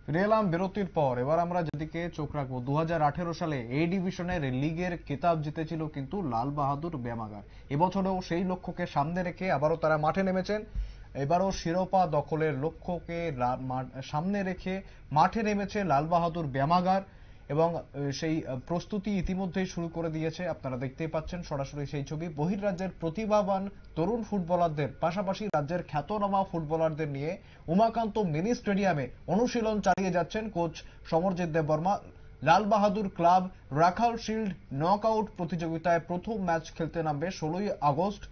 ফিরে এলাম বিরতির পর। এবার আমরা যেদিকে চোখ রাখবো, 2018 সালে এই ডিভিশনের লিগের খেতাব জিতেছিল কিন্তু লাল বাহাদুর ব্যামাগার। এবছরেও সেই লক্ষ্যকে সামনে রেখে আবারও তারা মাঠে নেমেছেন। এবারও শিরোপা দখলের লক্ষ্যকে সামনে রেখে মাঠে নেমেছে লাল বাহাদুর ব্যামাগার এবং সেই প্রস্তুতি ইতিমধ্যেই শুরু করে দিয়েছে। আপনারা দেখতেই পাচ্ছেন সরাসরি সেই ছবি। বহির্রাজ্যের প্রতিভাবান তরুণ ফুটবলারদের পাশাপাশি রাজ্যের খ্যাতনামা ফুটবলারদের নিয়ে উমাকান্ত মিনি স্টেডিয়ামে অনুশীলন চালিয়ে যাচ্ছেন কোচ সমরজিৎ দেববর্মা। লাল বাহাদুর ক্লাব রাখাল শিল্ড নকআউট প্রতিযোগিতায় প্রথম ম্যাচ খেলতে নামবে 16ই আগস্ট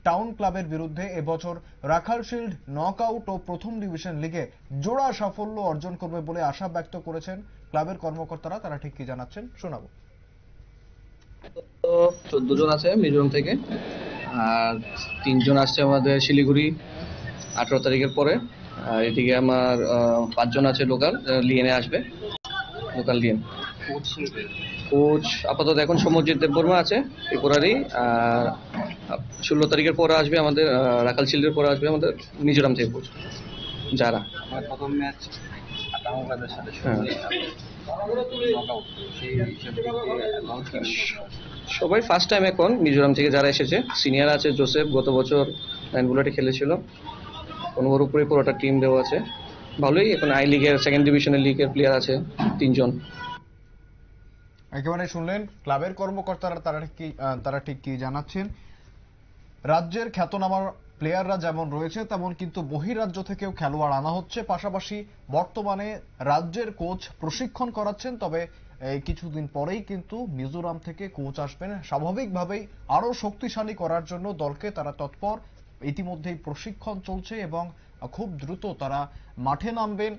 টাউন ক্লাবের বিরুদ্ধে। এবছর রাখাল শিল্ড নকআউট ও প্রথম ডিভিশন লিগে জোড়া সাফল্য অর্জন করবে বলে আশা ব্যক্ত করেছেন ক্লাবের কর্মকর্তারা। তারা ঠিক কি জানাচ্ছেন শোনাবো। 14 জন আছে মিজোরাম থেকে, আর 3 জন আসছে আমাদের শিলিগুড়ি 18 তারিখের পরে। আর এদিকে আমার 5 জন আছে লোকাল, লিয়েনে আসবে, লোকাল লিয়েন। কোচ আপাতত এখন সমরজিৎ দেববর্মা আছে ত্রিপুরারই। আর 16 তারিখের পরে আসবে আমাদের রাখাল শিল্ডের পরে আসবে আমাদের মিজোরাম থেকে কোচ যারা। প্রথম ম্যাচ আটামোগাদের সাথে সবাই ফার্স্ট টাইম এখন মিজোরাম থেকে যারা এসেছে। সিনিয়র আছে জোসেফ, গত বছর নাইনগুলোতে খেলেছিল। 15 উপরে পুরোটা টিম দেওয়া আছে, ভালোই। এখন আই লিগের সেকেন্ড ডিভিশনের লিগের প্লেয়ার আছে 3 জন। একেবারে শুনলেন ক্লাবের কর্মকর্তারা তারা ঠিক কি জানাচ্ছেন। রাজ্যের খ্যাতনামা প্লেয়াররা যেমন রয়েছে তেমন কিন্তু বহিরাজ্য থেকেও খেলোয়াড় আনা হচ্ছে। পাশাপাশি বর্তমানে রাজ্যের কোচ প্রশিক্ষণ করাচ্ছেন। তবে কিছুদিন পরেই কিন্তু মিজোরাম থেকে কোচ আসবেন। স্বাভাবিকভাবেই আরো শক্তিশালী করার জন্য দলকে তারা তৎপর। ইতিমধ্যেই প্রশিক্ষণ চলছে এবং খুব দ্রুত তারা মাঠে নামবেন।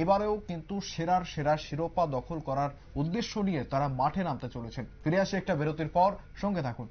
এবারেও কিন্তু সেরার সেরা শিরোপা দখল করার উদ্দেশ্য নিয়ে তারা মাঠে নামতে চলেছেন। ফিরে আসে একটা বিরতির পর, সঙ্গে থাকুন।